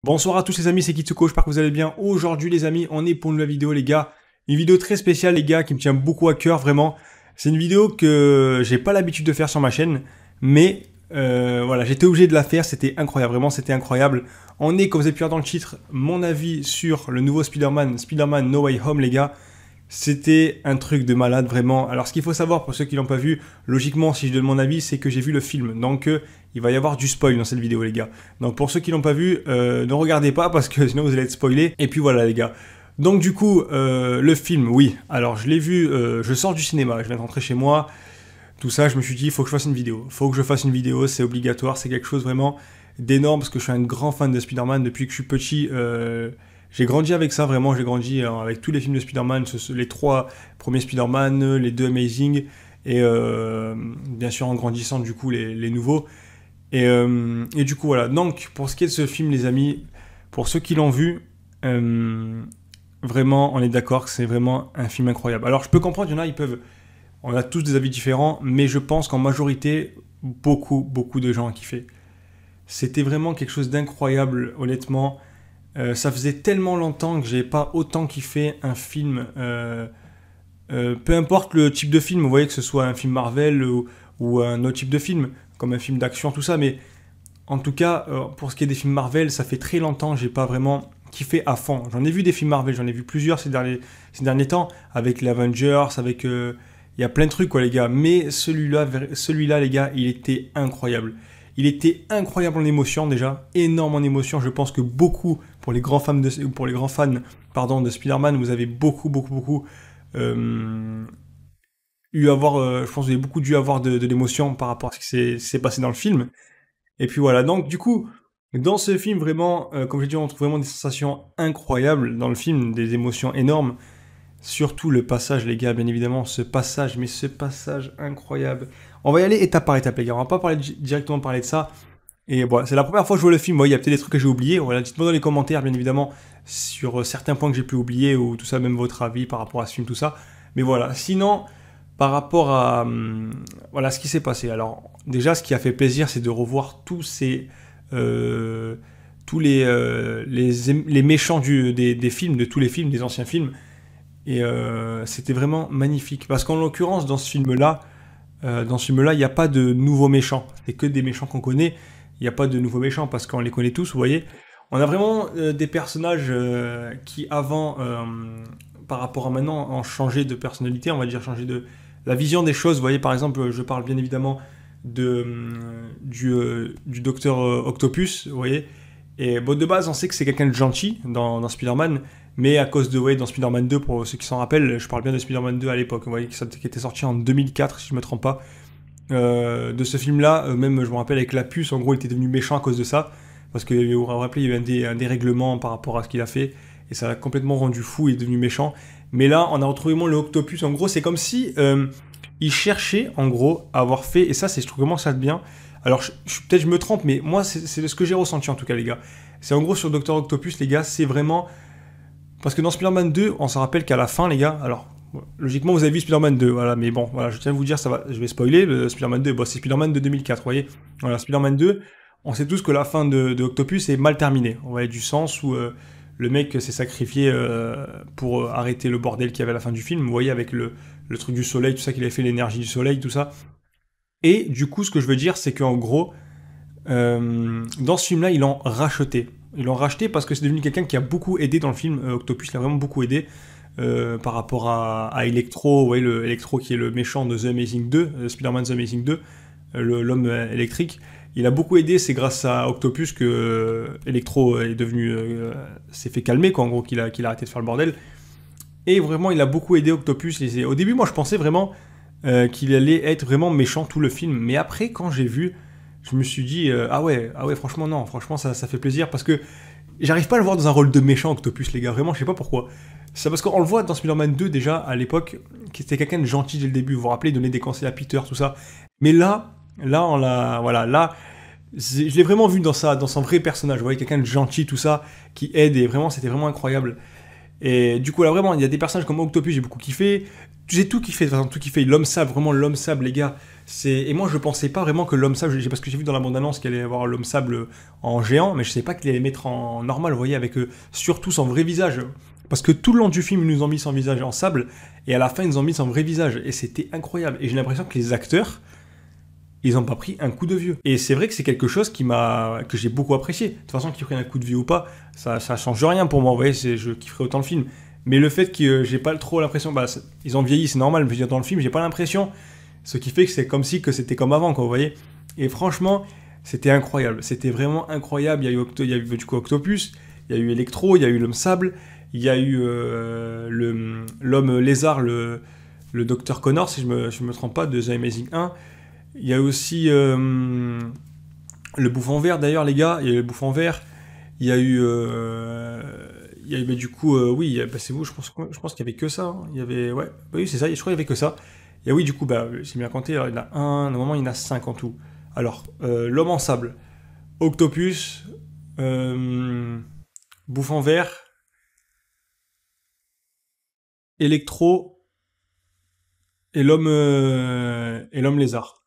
Bonsoir à tous les amis, c'est Kitsuko, j'espère que vous allez bien. Aujourd'hui les amis, on est pour une nouvelle vidéo les gars. Une vidéo très spéciale les gars, qui me tient beaucoup à cœur vraiment. C'est une vidéo que j'ai pas l'habitude de faire sur ma chaîne, mais voilà, j'étais obligé de la faire, c'était incroyable, vraiment c'était incroyable. On est, comme vous avez pu voir dans le titre, mon avis sur le nouveau Spider-Man, Spider-Man No Way Home les gars. C'était un truc de malade vraiment. Alors ce qu'il faut savoir pour ceux qui l'ont pas vu, logiquement si je donne mon avis c'est que j'ai vu le film. Donc il va y avoir du spoil dans cette vidéo les gars. Donc pour ceux qui l'ont pas vu, ne regardez pas parce que sinon vous allez être spoilés. Et puis voilà les gars. Donc du coup le film, oui. Alors je l'ai vu, je sors du cinéma, je viens de rentrer chez moi. Tout ça je me suis dit il faut que je fasse une vidéo. Faut que je fasse une vidéo, c'est obligatoire, c'est quelque chose vraiment d'énorme parce que je suis un grand fan de Spider-Man depuis que je suis petit. J'ai grandi avec ça, vraiment, j'ai grandi avec tous les films de Spider-Man, les 3 premiers Spider-Man, les 2 Amazing, et bien sûr en grandissant du coup les nouveaux. Et du coup voilà, donc pour ce qui est de ce film les amis, pour ceux qui l'ont vu, vraiment on est d'accord que c'est vraiment un film incroyable. Alors je peux comprendre, il y en a, on a tous des avis différents, mais je pense qu'en majorité, beaucoup de gens ont kiffé. C'était vraiment quelque chose d'incroyable, honnêtement. Ça faisait tellement longtemps que j'ai pas autant kiffé un film. Peu importe le type de film, vous voyez que ce soit un film Marvel ou un autre type de film, comme un film d'action, tout ça. Mais en tout cas, pour ce qui est des films Marvel, ça fait très longtemps que j'ai pas vraiment kiffé à fond. J'en ai vu des films Marvel, j'en ai vu plusieurs ces derniers temps, avec les Avengers, avec... Il y a plein de trucs quoi les gars. Mais celui-là les gars, il était incroyable. Il était incroyable en émotion déjà, énorme en émotion. Je pense que beaucoup, pour les grands fans de Spider-Man, vous avez beaucoup eu à avoir, je pense que vous avez beaucoup dû avoir de l'émotion par rapport à ce qui s'est passé dans le film. Et puis voilà, donc du coup, dans ce film vraiment, comme j'ai dit, on trouve vraiment des sensations incroyables dans le film, des émotions énormes. Surtout le passage, les gars, bien évidemment, ce passage incroyable. On va y aller étape par étape, les gars. On va pas directement parler de ça. Et voilà, c'est la première fois que je vois le film. Il y a peut-être des trucs que j'ai oubliés. Voilà, dites-moi dans les commentaires, bien évidemment, sur certains points que j'ai pu oublier ou tout ça, même votre avis par rapport à ce film, tout ça. Mais voilà, sinon, par rapport à voilà ce qui s'est passé. Alors, déjà, ce qui a fait plaisir, c'est de revoir tous les méchants des films, de tous les films, des anciens films. Et c'était vraiment magnifique. Parce qu'en l'occurrence, dans ce film-là, il n'y a pas de nouveaux méchants. C'est que des méchants qu'on connaît. Il n'y a pas de nouveaux méchants parce qu'on les connaît tous, vous voyez. On a vraiment des personnages qui, avant, par rapport à maintenant, ont changé de personnalité. On va dire changé de la vision des choses. Vous voyez, par exemple, je parle bien évidemment du docteur Octopus, vous voyez. Et bon, de base, on sait que c'est quelqu'un de gentil dans Spider-Man. Mais à cause de, dans Spider-Man 2, pour ceux qui s'en rappellent, je parle bien de Spider-Man 2 à l'époque, vous voyez, qui était sorti en 2004, si je ne me trompe pas. De ce film-là, même je me rappelle avec la puce, en gros, il était devenu méchant à cause de ça. Parce que, vous vous rappelez, il y a eu un dérèglement par rapport à ce qu'il a fait. Et ça l'a complètement rendu fou, il est devenu méchant. Mais là, on a retrouvé vraiment le Octopus. En gros, c'est comme si il cherchait, en gros, à avoir fait, et ça, je trouve vraiment ça de bien. Alors, peut-être je me trompe, mais moi, c'est ce que j'ai ressenti en tout cas, les gars. C'est en gros sur Dr. Octopus, les gars, c'est vraiment... Parce que dans Spider-Man 2, on s'en rappelle qu'à la fin, les gars, alors, logiquement, vous avez vu Spider-Man 2, voilà, mais bon, voilà, je tiens à vous dire, je vais spoiler, le Spider-Man 2, bon, c'est Spider-Man de 2004, vous voyez. Voilà, Spider-Man 2, on sait tous que la fin de Octopus est mal terminée. On voyait du sens où le mec s'est sacrifié pour arrêter le bordel qu'il y avait à la fin du film, vous voyez, avec le truc du soleil, tout ça, qu'il avait fait, l'énergie du soleil, tout ça. Et du coup, ce que je veux dire, c'est qu'en gros, dans ce film-là, ils l'ont racheté. Ils l'ont racheté parce que c'est devenu quelqu'un qui a beaucoup aidé dans le film. Octopus l'a vraiment beaucoup aidé par rapport à Electro, vous voyez, le Electro qui est le méchant de The Amazing 2, Spider-Man The Amazing 2, l'homme électrique. Il a beaucoup aidé, c'est grâce à Octopus que Electro est devenu, s'est fait calmer, quoi, en gros, qu'il a arrêté de faire le bordel. Et vraiment, il a beaucoup aidé Octopus. Au début, moi, je pensais vraiment qu'il allait être vraiment méchant tout le film. Mais après, quand j'ai vu, je me suis dit, ah ouais, franchement, non, franchement, ça fait plaisir parce que j'arrive pas à le voir dans un rôle de méchant, Octopus, les gars, vraiment, je sais pas pourquoi. C'est parce qu'on le voit dans Spider-Man 2 déjà, à l'époque, qui était quelqu'un de gentil dès le début, vous vous rappelez, il donnait des conseils à Peter, tout ça. Mais là, je l'ai vraiment vu dans son vrai personnage, vous voyez, quelqu'un de gentil, tout ça, qui aide, et vraiment, c'était vraiment incroyable. Et du coup, là, vraiment, il y a des personnages comme Octopus, j'ai beaucoup kiffé. J'ai tout kiffé, de toute façon, tout kiffé. L'homme sable, vraiment l'homme sable, les gars. Et moi, je pensais pas vraiment que l'homme sable, parce que j'ai vu dans la bande-annonce qu'il allait avoir l'homme sable en géant, mais je sais pas qu'il allait mettre en normal, vous voyez, avec surtout son vrai visage. Parce que tout le long du film, ils nous ont mis son visage en sable, et à la fin, ils nous ont mis son vrai visage. Et c'était incroyable. Et j'ai l'impression que les acteurs, ils ont pas pris un coup de vieux. Et c'est vrai que c'est quelque chose que j'ai beaucoup apprécié. De toute façon, qu'ils prennent un coup de vieux ou pas, ça change rien pour moi. Vous voyez, je kifferais autant le film. Mais le fait que j'ai pas trop l'impression, ils ont vieilli, c'est normal. Mais dans le film, j'ai pas l'impression. Ce qui fait que c'est comme si que c'était comme avant, quoi. Vous voyez. Et franchement, c'était incroyable. C'était vraiment incroyable. Il y a eu du coup Octopus, il y a eu Electro, il y a eu l'homme sable, il y a eu l'homme lézard, le docteur Connor, si je me trompe pas, de The Amazing 1. Il y a aussi le bouffon vert d'ailleurs, les gars. Il y a eu le bouffon vert. Il y a eu. Du coup, oui, c'est vous, je pense qu'il y avait que ça. Hein. Il y avait. Ouais, oui, c'est ça, je crois qu'il y avait que ça. Et oui, du coup, j'ai bien compté. Alors, il y en a un, normalement, il y en a 5 en tout. Alors, l'homme en sable, Octopus, bouffon vert, Electro et l'homme lézard.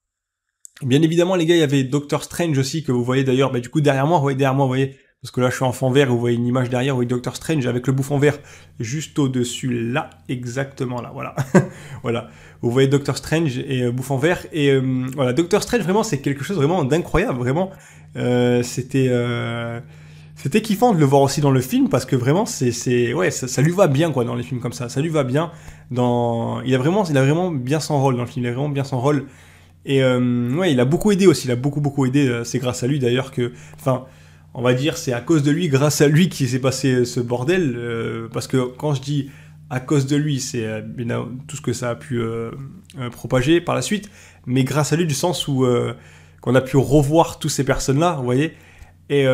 Bien évidemment, les gars, il y avait Doctor Strange aussi, que vous voyez d'ailleurs, du coup, derrière moi, vous voyez, parce que là, je suis en fond vert, vous voyez une image derrière, vous voyez Doctor Strange avec le bouffon vert juste au-dessus, là, exactement là, voilà. Voilà. Vous voyez Doctor Strange et bouffon vert, et voilà, Doctor Strange, vraiment, c'est quelque chose vraiment d'incroyable, vraiment. C'était kiffant de le voir aussi dans le film, parce que vraiment, ouais, ça lui va bien, quoi, dans les films comme ça lui va bien. Il a vraiment bien son rôle dans le film, il a vraiment bien son rôle. Et ouais, il a beaucoup aidé aussi, il a beaucoup aidé. C'est grâce à lui d'ailleurs que, enfin, on va dire, c'est à cause de lui, grâce à lui, qu'il s'est passé ce bordel. Parce que quand je dis à cause de lui, c'est tout ce que ça a pu propager par la suite, mais grâce à lui du sens où qu'on a pu revoir tous ces personnes-là, vous voyez. Et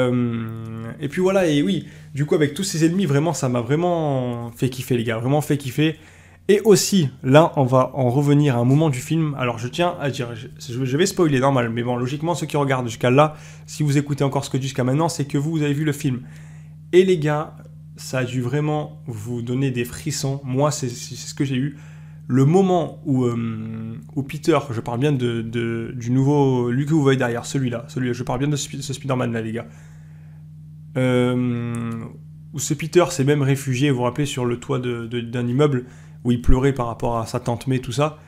puis voilà, et oui, du coup avec tous ces ennemis, vraiment, ça m'a vraiment fait kiffer, les gars, vraiment fait kiffer. Et aussi, là, on va en revenir à un moment du film. Alors, je tiens à dire, je vais spoiler, normal, mais bon, logiquement, ceux qui regardent jusqu'à là, si vous écoutez encore ce que je dis jusqu'à maintenant, c'est que vous avez vu le film. Et les gars, ça a dû vraiment vous donner des frissons. Moi, c'est ce que j'ai eu. Le moment où Peter, je parle bien du nouveau, lui que vous voyez derrière, celui-là, je parle bien de ce Spider-Man là, les gars. Où ce Peter s'est même réfugié, vous vous rappelez, sur le toit d'un immeuble, où il pleurait par rapport à sa tante May, tout ça.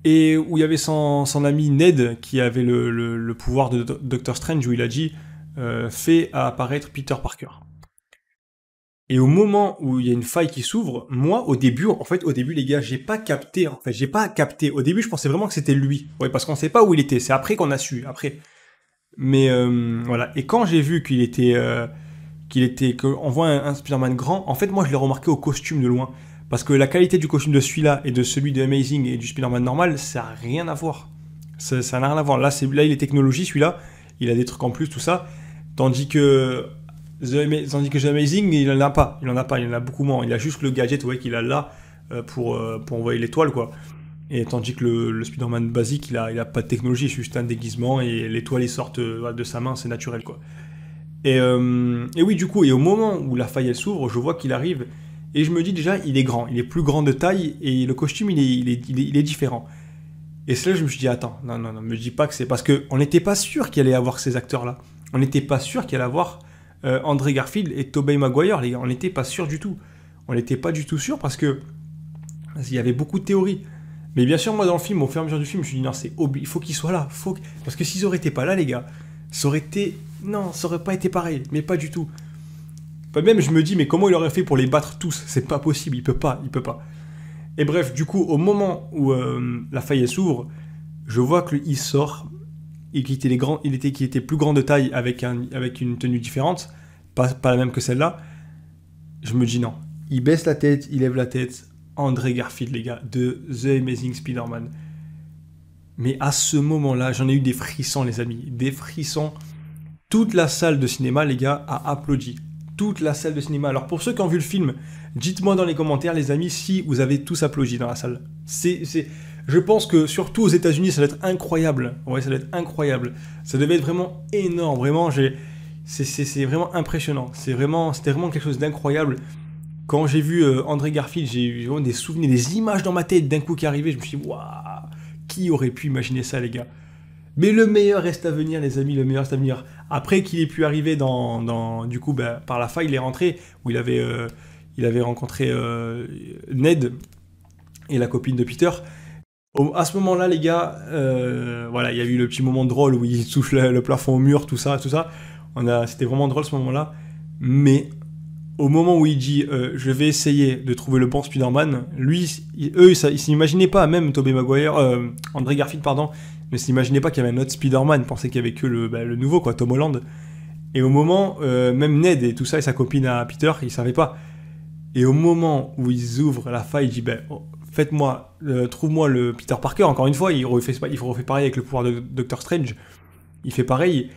Et où il y avait son ami Ned, qui avait le pouvoir de Doctor Strange, où il a dit fais apparaître Peter Parker. Et au moment où il y a une faille qui s'ouvre, moi, au début, les gars, j'ai pas capté. Au début, je pensais vraiment que c'était lui. Ouais, parce qu'on sait pas où il était. C'est après qu'on a su, après. Mais voilà. Et quand j'ai vu qu'on voit un Spider-Man grand, en fait, moi, je l'ai remarqué au costume de loin. Parce que la qualité du costume de celui-là et de celui de Amazing et du Spider-Man normal, ça n'a rien à voir. Ça n'a rien à voir. Là, il est technologie, celui-là. Il a des trucs en plus, tout ça. Tandis que The Amazing, il en a pas. Il en a beaucoup moins. Il a juste le gadget, ouais, qu'il a là pour envoyer l'étoile, quoi. Et tandis que le Spider-Man basique, il a pas de technologie, c'est juste un déguisement et l'étoile, il sort de sa main, c'est naturel, quoi. Et oui, du coup, et au moment où la faille, elle s'ouvre, je vois qu'il arrive. Et je me dis déjà, il est grand, il est plus grand de taille et le costume, il est différent. Et c'est là que je me suis dit, attends, non, me dis pas que c'est... Parce qu'on n'était pas sûr qu'il allait avoir ces acteurs-là. On n'était pas sûr qu'il allait avoir Andrew Garfield et Tobey Maguire, les gars. On n'était pas sûr du tout. On n'était pas du tout sûr parce qu'il y avait beaucoup de théories. Mais bien sûr, moi, dans le film, au fur et à mesure du film, je me suis dit, non, il faut qu'ils soient là. Parce que s'ils auraient été pas là, les gars, ça aurait été... Non, ça aurait pas été pareil, mais pas du tout. Même je me dis, mais comment il aurait fait pour les battre tous? C'est pas possible, il peut pas. Et bref, du coup, au moment où la faille s'ouvre, je vois qu'il sort et qu'il était plus grand de taille avec une tenue différente, pas la même que celle-là. Je me dis non. Il baisse la tête, il lève la tête. Andrew Garfield, les gars, de The Amazing Spider-Man. Mais à ce moment-là, j'en ai eu des frissons, les amis. Des frissons. Toute la salle de cinéma, les gars, a applaudi. Toute la salle de cinéma. Alors pour ceux qui ont vu le film, dites-moi dans les commentaires, les amis, si vous avez tous applaudi dans la salle. Je pense que surtout aux États-Unis, ça doit être incroyable. Ouais, ça doit être incroyable. Ça devait être vraiment énorme. Vraiment, c'est vraiment impressionnant. C'était vraiment quelque chose d'incroyable. Quand j'ai vu André Garfield, j'ai eu vraiment des souvenirs, des images dans ma tête d'un coup qui arrivaient. Je me suis dit, waouh, qui aurait pu imaginer ça, les gars? Mais le meilleur reste à venir, les amis, le meilleur reste à venir. Après qu'il ait pu arriver du coup, bah, par la faille, il est rentré, où il avait rencontré Ned et la copine de Peter. À ce moment-là, les gars, voilà, il y a eu le petit moment drôle où il touche le plafond au mur, tout ça, tout ça. C'était vraiment drôle ce moment-là. Mais au moment où il dit je vais essayer de trouver le bon Spider-Man, lui, eux, ils s'imaginaient pas, même Tobey Maguire, André Garfield, pardon, ne s'imaginaient pas qu'il y avait un autre Spider-Man, ils pensaient qu'il y avait que le nouveau, quoi, Tom Holland. Et au moment, même Ned et tout ça, et sa copine à Peter, ils savaient pas. Et au moment où ils ouvrent la faille, il dit ben, faites-moi, trouve-moi le Peter Parker. Encore une fois, il refait pareil avec le pouvoir de Doctor Strange. Il fait pareil.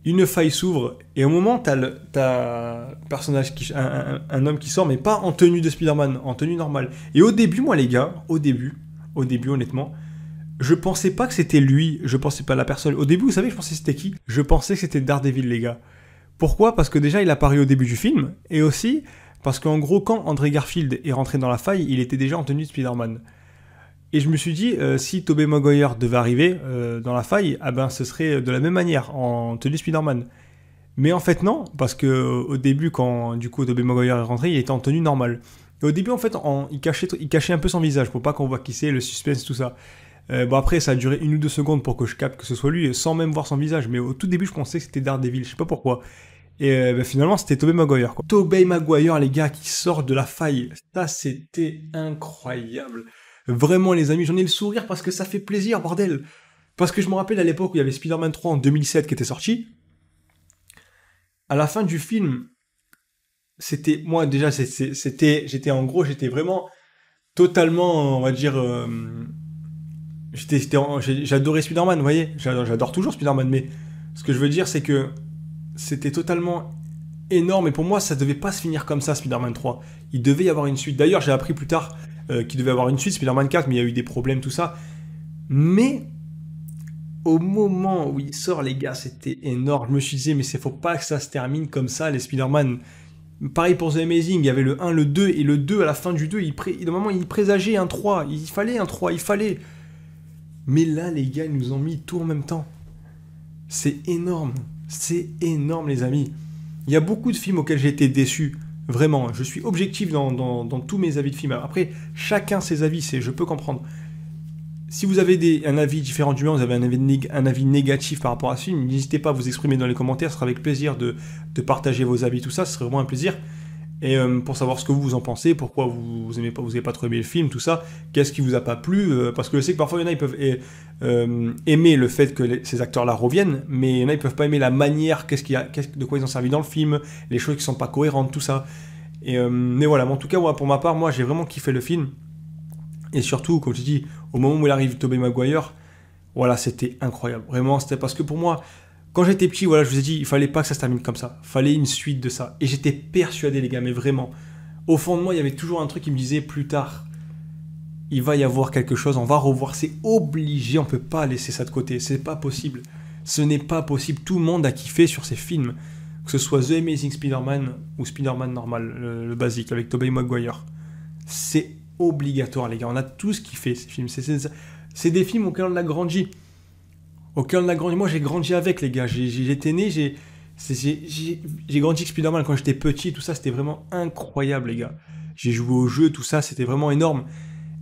Une faille s'ouvre et au moment, t'as personnage un homme qui sort, mais pas en tenue de Spider-Man, en tenue normale. Et au début, moi les gars, au début, honnêtement, je pensais pas que c'était lui, je pensais pas la personne. Au début, vous savez, je pensais que c'était qui? Je pensais que c'était Daredevil, les gars. Pourquoi? Parce que déjà, il apparaît au début du film, et aussi parce qu'en gros, quand André Garfield est rentré dans la faille, il était déjà en tenue de Spider-Man. Et je me suis dit, si Tobey Maguire devait arriver dans la faille, ah ben, ce serait de la même manière, en tenue Spider-Man. Mais en fait, non, parce que au début, quand du coup Tobey Maguire est rentré, il était en tenue normale. Et au début, en fait, il cachait un peu son visage pour pas qu'on voit qui c'est, le suspense, tout ça. Bon, après, ça a duré 1 ou 2 secondes pour que je capte que ce soit lui, sans même voir son visage. Mais au tout début, je pensais que c'était Daredevil, je sais pas pourquoi. Et ben, finalement, c'était Tobey Maguire, quoi. Tobey Maguire, les gars, qui sort de la faille. Ça, c'était incroyable. Vraiment, les amis, j'en ai le sourire parce que ça fait plaisir, bordel. Parce que je me rappelle à l'époque où il y avait Spider-Man 3 en 2007 qui était sorti. À la fin du film, c'était... Moi, déjà, j'étais vraiment totalement, on va dire... j'adorais Spider-Man, vous voyez. J'adore toujours Spider-Man, mais ce que je veux dire, c'est que c'était totalement énorme. Et pour moi, ça devait pas se finir comme ça, Spider-Man 3. Il devait y avoir une suite. D'ailleurs, j'ai appris plus tard qu'il devait y avoir une suite, Spider-Man 4, mais il y a eu des problèmes, tout ça. Mais au moment où il sort, les gars, c'était énorme. Je me suis dit, mais faut pas que ça se termine comme ça, les Spider-Man. Pareil pour The Amazing, il y avait le 1, le 2, et le 2, à la fin du 2, normalement, il présageait un 3. Il fallait un 3, il fallait. Mais là, les gars, ils nous ont mis tout en même temps. C'est énorme. C'est énorme, les amis. Il y a beaucoup de films auxquels j'ai été déçu. Vraiment, je suis objectif dans tous mes avis de films. Après, chacun ses avis, je peux comprendre. Si vous avez un avis différent du mien, vous avez un avis négatif par rapport à ce film, n'hésitez pas à vous exprimer dans les commentaires, ce sera avec plaisir de partager vos avis, tout ça, ce serait vraiment un plaisir. Et pour savoir ce que vous en pensez, pourquoi vous avez pas trop aimé le film, tout ça, qu'est-ce qui vous a pas plu, parce que je sais que parfois il y en a, ils peuvent aimer le fait que ces acteurs-là reviennent, mais il y en a, ils peuvent pas aimer la manière, de quoi ils ont servi dans le film, les choses qui sont pas cohérentes, tout ça. Mais voilà, mais en tout cas, pour ma part, moi j'ai vraiment kiffé le film. Et surtout, comme je dis, au moment où il arrive Tobey Maguire, voilà, c'était incroyable. Vraiment, c'était parce que pour moi, quand j'étais petit, voilà, je vous ai dit, il fallait pas que ça se termine comme ça. Il fallait une suite de ça. Et j'étais persuadé, les gars, mais vraiment. Au fond de moi, il y avait toujours un truc qui me disait, plus tard, il va y avoir quelque chose, on va revoir. C'est obligé, on peut pas laisser ça de côté. C'est pas possible. Ce n'est pas possible. Tout le monde a kiffé sur ces films. Que ce soit The Amazing Spider-Man ou Spider-Man normal, le basique, avec Tobey Maguire. C'est obligatoire, les gars. On a tous kiffé ces films. C'est des films auxquels on a grandi. Moi, j'ai grandi avec, les gars. J'étais né, j'ai grandi avec Spider-Man quand j'étais petit. Tout ça, c'était vraiment incroyable, les gars. J'ai joué au jeu, tout ça, c'était vraiment énorme.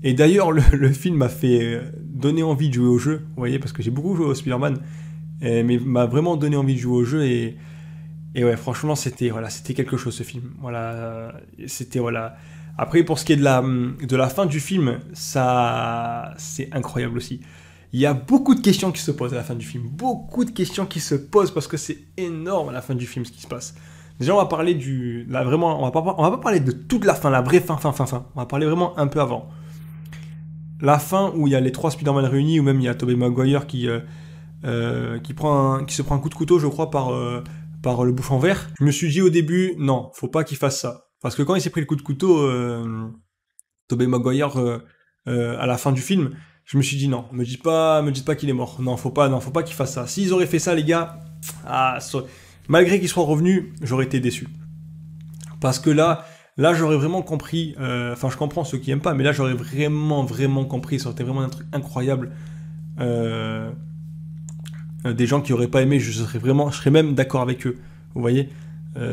Et d'ailleurs, le film m'a fait donner envie de jouer au jeu. Vous voyez, parce que j'ai beaucoup joué au Spider-Man. Mais m'a vraiment donné envie de jouer au jeu. Et ouais, franchement, c'était quelque chose, ce film. Voilà, c'était, voilà... Après, pour ce qui est de la fin du film, ça, c'est incroyable aussi. Il y a beaucoup de questions qui se posent à la fin du film. Beaucoup de questions qui se posent parce que c'est énorme à la fin du film ce qui se passe. Déjà, on va parler on va pas parler de toute la fin, la vraie fin. On va parler vraiment un peu avant. La fin où il y a les 3 Spider-Man réunis, ou même il y a Tobey Maguire qui se prend un coup de couteau, je crois, par le bouffon vert. Je me suis dit au début, non, faut pas qu'il fasse ça. Parce que quand il s'est pris le coup de couteau, Tobey Maguire, à la fin du film, je me suis dit non, me dites pas qu'il est mort. Non, faut pas qu'il fasse ça. S'ils auraient fait ça, les gars, malgré qu'ils soient revenus, j'aurais été déçu. Parce que là, Là, j'aurais vraiment compris. Enfin, je comprends ceux qui aiment pas, mais là, j'aurais vraiment, vraiment compris. Ça aurait été vraiment un truc incroyable. Euh, des gens qui auraient pas aimé, je serais même d'accord avec eux. Vous voyez.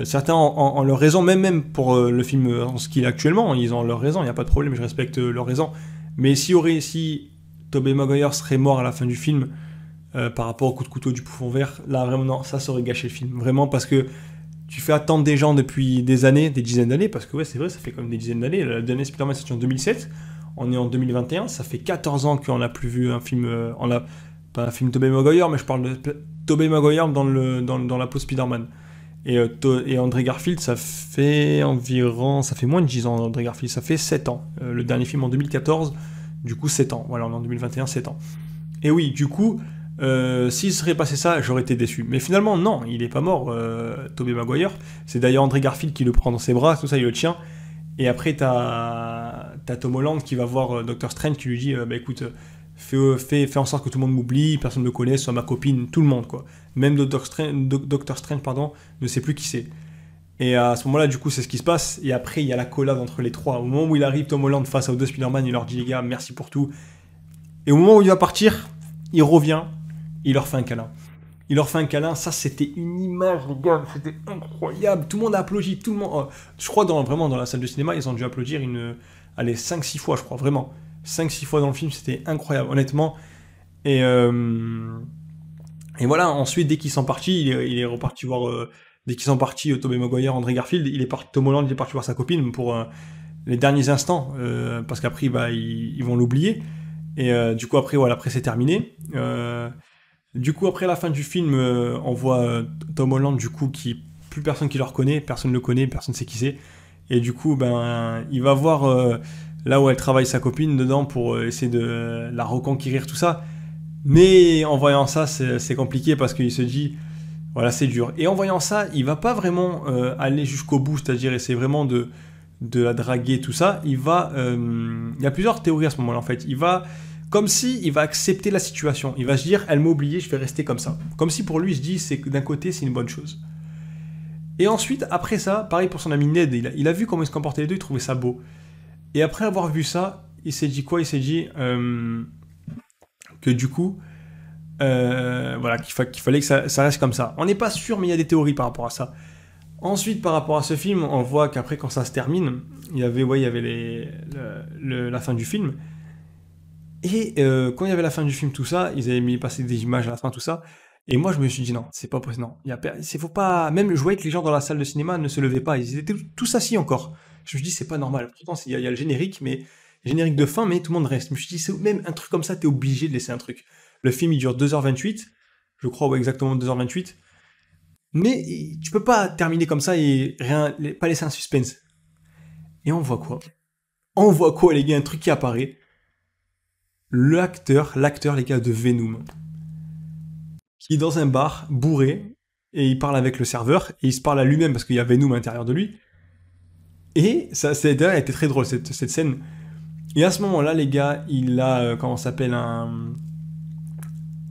Certains ont leur raison, même pour le film en ce qu'il est actuellement, ils ont leur raison. Il n'y a pas de problème, je respecte leur raison. Mais si Tobey Maguire serait mort à la fin du film par rapport au coup de couteau du poufon vert, là vraiment non, ça aurait gâché le film. Vraiment parce que tu fais attendre des gens depuis des années, des dizaines d'années, parce que ouais, c'est vrai, ça fait quand même des dizaines d'années. Le dernier Spider-Man, c'était en 2007. On est en 2021, ça fait 14 ans qu'on n'a plus vu un film. Pas un film Tobey Maguire, mais je parle de Tobey Maguire dans la peau Spider-Man. Et André Garfield, ça fait moins de 10 ans, André Garfield, ça fait 7 ans. Le dernier film en 2014, du coup 7 ans. Voilà, on est en 2021, 7 ans. Et oui, du coup, s'il serait passé ça, j'aurais été déçu. Mais finalement, non, il est pas mort, Tobey Maguire. C'est d'ailleurs André Garfield qui le prend dans ses bras, tout ça, il le tient. Et après, t'as Tom Holland qui va voir Doctor Strange qui lui dit bah écoute, fais en sorte que tout le monde m'oublie, personne ne me connaisse, soit ma copine, tout le monde, quoi. Même Doctor Strange, pardon, ne sait plus qui c'est. Et à ce moment-là, du coup, c'est ce qui se passe. Et après, il y a la collade entre les trois. Au moment où il arrive, Tom Holland face aux deux Spider-Man, il leur dit les gars, merci pour tout. Et au moment où il va partir, il revient, il leur fait un câlin. Il leur fait un câlin, ça c'était une image, les gars, c'était incroyable. Tout le monde a applaudi, tout le monde. Je crois vraiment dans la salle de cinéma, ils ont dû applaudir allez, 5-6 fois, je crois, vraiment. 5-6 fois dans le film, c'était incroyable, honnêtement. Et, euh, et voilà, ensuite, dès qu'ils sont partis, il est reparti voir. Dès qu'ils sont partis, Tobey Maguire, André Garfield, Tom Holland, il est parti voir sa copine pour les derniers instants, parce qu'après, bah, ils vont l'oublier. Et du coup, après, voilà, après c'est terminé. Du coup, après la fin du film, on voit Tom Holland, du coup, qui plus personne qui le reconnaît, personne ne le connaît, personne ne sait qui c'est. Et du coup, ben, il va voir là où elle travaille sa copine dedans pour essayer de la reconquérir, tout ça. Mais en voyant ça, c'est compliqué parce qu'il se dit, voilà, c'est dur. Et en voyant ça, il va pas vraiment aller jusqu'au bout, c'est-à-dire essayer vraiment de la draguer, tout ça. Il y a plusieurs théories à ce moment-là, en fait. Comme si il va accepter la situation. Il va se dire, elle m'a oublié, je vais rester comme ça. Comme si pour lui, il se dit, c'est que d'un côté, c'est une bonne chose. Et ensuite, après ça, pareil pour son ami Ned, il a vu comment ils se comportaient les deux, il trouvait ça beau. Et après avoir vu ça, il s'est dit quoi? Il s'est dit que du coup, voilà, qu'il fallait que ça reste comme ça. On n'est pas sûr, mais il y a des théories par rapport à ça. Ensuite, par rapport à ce film, on voit qu'après, quand ça se termine, il y avait la fin du film. Et quand il y avait la fin du film, tout ça, ils avaient mis passer des images à la fin, tout ça. Et moi, je me suis dit non, c'est pas possible. Non, faut pas. Même je voyais que les gens dans la salle de cinéma ne se levaient pas. Ils étaient tous assis encore. Je me suis dit c'est pas normal. Pourtant, il y a le générique, mais générique de fin, mais tout le monde reste. Je me suis dit même un truc comme ça, t'es obligé de laisser un truc. Le film, il dure 2h28. Je crois, ouais, exactement 2h28. Mais tu peux pas terminer comme ça et pas laisser un suspense. Et on voit quoi? On voit quoi, les gars? Un truc qui apparaît. L'acteur, les gars, de Venom, qui est dans un bar, bourré, et il parle avec le serveur, et il se parle à lui-même parce qu'il y a Venom à l'intérieur de lui. Et ça, d'ailleurs, elle était très drôle, cette scène. Et à ce moment-là, les gars, il a, comment ça s'appelle,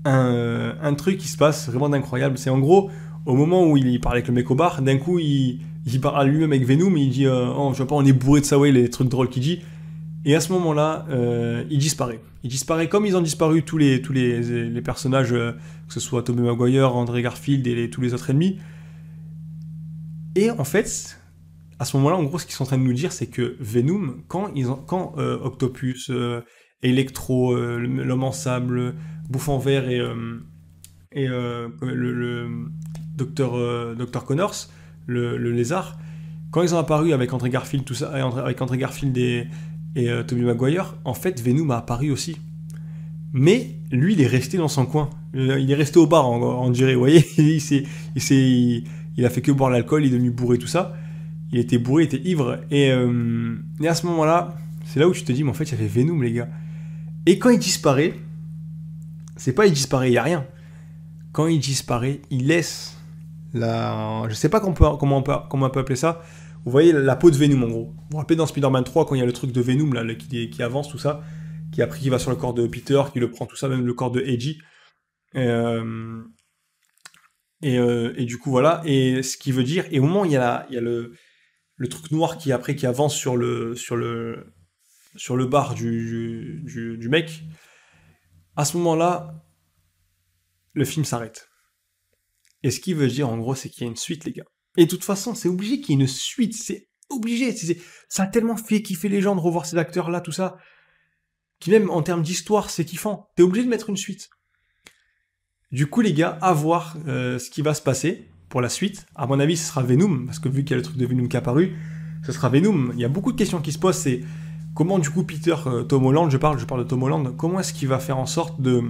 un truc qui se passe vraiment d'incroyable. C'est en gros, au moment où il parle avec le mec au bar, d'un coup, il parle à lui-même avec Venom, et il dit, oh, je sais pas, on est bourré de ça, ouais, les trucs drôles qu'il dit. Et à ce moment-là, il disparaît. Il disparaît comme ils ont disparu tous les personnages, que ce soit Tobey Maguire, André Garfield et tous les autres ennemis. Et en fait, à ce moment-là, en gros, ce qu'ils sont en train de nous dire, c'est que Venom, quand Octopus, Electro, l'homme en sable, Bouffon vert et le Dr Connors, le lézard, quand ils ont apparu avec André Garfield, tout ça, avec André Garfield et Tobey Maguire, en fait, Venom a apparu aussi. Mais lui, il est resté dans son coin. Il est resté au bar, on dirait, vous voyez. Il a fait que boire l'alcool, il est devenu bourré, tout ça. Il était bourré, il était ivre. Et à ce moment-là, c'est là où tu te dis, mais en fait, il y avait Venom, les gars. Et quand il disparaît, c'est pas il disparaît, il n'y a rien. Quand il disparaît, il laisse je sais pas comment on peut appeler ça. Vous voyez la peau de Venom en gros. Vous vous rappelez dans Spider-Man 3 quand il y a le truc de Venom là, qui avance tout ça, qui va sur le corps de Peter, qui le prend tout ça, même le corps de Edgy. Et du coup voilà. Et ce qui veut dire, et au moment où il y a le le truc noir qui après qui avance sur le bar du mec, à ce moment-là, le film s'arrête. Et ce qui veut dire, en gros, c'est qu'il y a une suite, les gars. Et de toute façon, c'est obligé qu'il y ait une suite, c'est obligé. Ça a tellement fait kiffer les gens de revoir ces acteurs-là, tout ça, qui même en termes d'histoire, c'est kiffant. T'es obligé de mettre une suite. Du coup, les gars, à voir ce qui va se passer pour la suite. À mon avis, ce sera Venom, parce que vu qu'il y a le truc de Venom qui est apparu, ce sera Venom. Il y a beaucoup de questions qui se posent, c'est comment, du coup, Peter, Tom Holland, je parle de Tom Holland, comment est-ce qu'il va faire en sorte de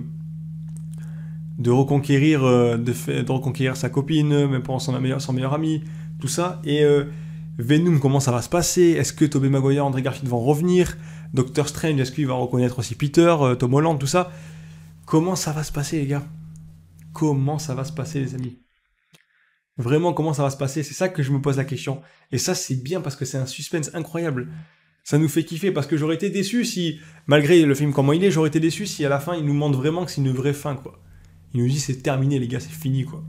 reconquérir, de reconquérir sa copine, même pour son meilleur ami, tout ça. Et Venom, comment ça va se passer? Est-ce que Tobey Maguire, Andrew Garfield vont revenir? Doctor Strange, est-ce qu'il va reconnaître aussi Peter, Tom Holland, tout ça? Comment ça va se passer, les gars? Comment ça va se passer, les amis? Vraiment, comment ça va se passer? C'est ça que je me pose la question. Et ça, c'est bien parce que c'est un suspense incroyable. Ça nous fait kiffer parce que j'aurais été déçu si, malgré le film comment il est, j'aurais été déçu si à la fin il nous montre vraiment que c'est une vraie fin, quoi. Il nous dit c'est terminé, les gars, c'est fini, quoi.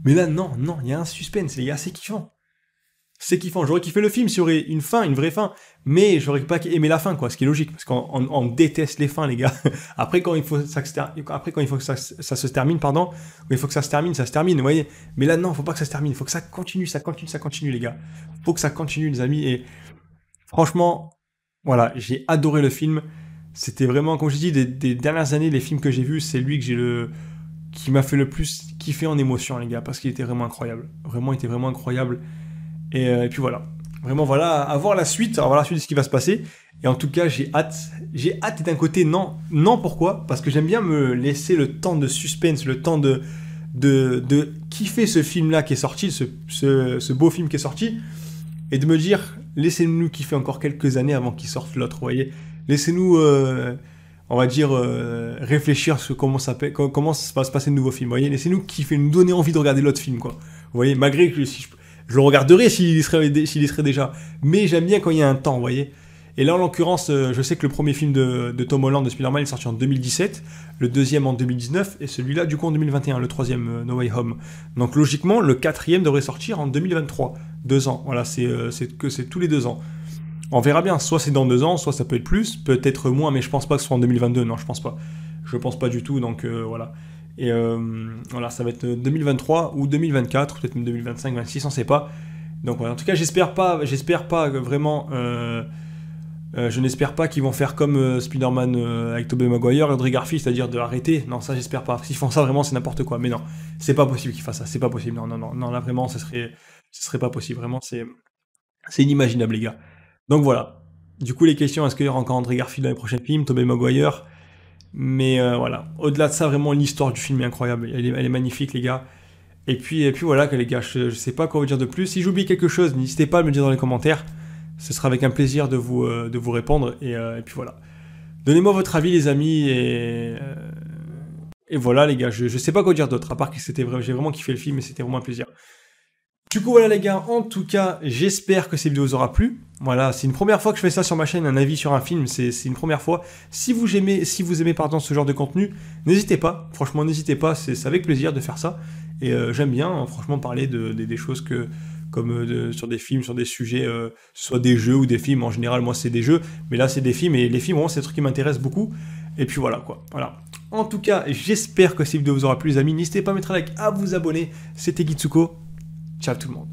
Mais là, non, il y a un suspense, les gars, c'est kiffant. C'est kiffant. J'aurais kiffé le film s'il y aurait une fin, une vraie fin, mais j'aurais pas aimé la fin, quoi, ce qui est logique, parce qu'on déteste les fins, les gars. Après, quand il faut que ça se termine, pardon, il faut que ça se termine, vous voyez. Mais là, non, faut pas que ça se termine, il faut que ça continue, les gars. Faut que ça continue, les amis, et franchement, voilà, j'ai adoré le film. C'était vraiment, comme je dis, des dernières années, les films que j'ai vus, c'est lui qui m'a fait le plus kiffer en émotion, les gars, parce qu'il était vraiment incroyable. Vraiment, il était vraiment incroyable. Et puis voilà. Vraiment, voilà, à voir la suite, de ce qui va se passer. Et en tout cas, j'ai hâte. J'ai hâte, et d'un côté, non, pourquoi? Parce que j'aime bien me laisser le temps de suspense, le temps de kiffer ce film-là qui est sorti, ce beau film qui est sorti, et de me dire, laissez-nous kiffer encore quelques années avant qu'il sorte l'autre, vous voyez. Laissez-nous, on va dire, réfléchir sur comment ça va se passer le nouveau film, vous voyez. Laissez-nous kiffer, nous donner envie de regarder l'autre film, quoi. Vous voyez, malgré que si je le regarderai s'il y serait déjà. Mais j'aime bien quand il y a un temps, vous voyez. Et là, en l'occurrence, je sais que le premier film de Tom Holland, de Spider-Man, est sorti en 2017, le deuxième en 2019, et celui-là, du coup, en 2021, le troisième, No Way Home. Donc, logiquement, le quatrième devrait sortir en 2023. 2 ans. Voilà, c'est tous les 2 ans. On verra bien. Soit c'est dans 2 ans, soit ça peut être plus, peut-être moins, mais je pense pas que ce soit en 2022. Non, je pense pas. Je pense pas du tout, donc voilà. Et voilà, ça va être 2023 ou 2024, peut-être même 2025, 2026, on sait pas. Donc voilà, en tout cas, j'espère pas vraiment. Je n'espère pas qu'ils vont faire comme Spider-Man avec Tobey Maguire et Andrew Garfield, c'est-à-dire de arrêter. Non, ça, j'espère pas. S'ils font ça, vraiment, c'est n'importe quoi. Mais non, c'est pas possible qu'ils fassent ça. C'est pas possible. Non, là, vraiment, ce serait pas possible. Vraiment, c'est inimaginable, les gars. Donc voilà. Du coup, les questions, est-ce qu'il y aura encore Andrew Garfield dans les prochains films, Tobey Maguire? Mais voilà. Au-delà de ça, vraiment, l'histoire du film est incroyable. Elle est magnifique, les gars. Et puis voilà, les gars, je sais pas quoi vous dire de plus. Si j'oublie quelque chose, n'hésitez pas à me le dire dans les commentaires. Ce sera avec un plaisir de vous répondre. Et puis voilà. Donnez-moi votre avis, les amis. Et voilà, les gars. Je sais pas quoi dire d'autre. À part que j'ai vraiment kiffé le film et c'était vraiment un plaisir. Du coup, voilà, les gars. En tout cas, j'espère que cette vidéo vous aura plu. Voilà, c'est une première fois que je fais ça sur ma chaîne, un avis sur un film. C'est une première fois. Si vous aimez, pardon, ce genre de contenu, n'hésitez pas. Franchement, n'hésitez pas. C'est avec plaisir de faire ça. Et j'aime bien, hein, franchement, parler des choses sur des films, sur des sujets, soit des jeux ou des films. En général, moi, c'est des jeux, mais là, c'est des films, et les films, vraiment, c'est des trucs qui m'intéressent beaucoup. Et puis voilà, quoi. Voilà. En tout cas, j'espère que cette vidéo vous aura plu, les amis. N'hésitez pas à mettre un like, à vous abonner. C'était Gitsuko. Ciao tout le monde.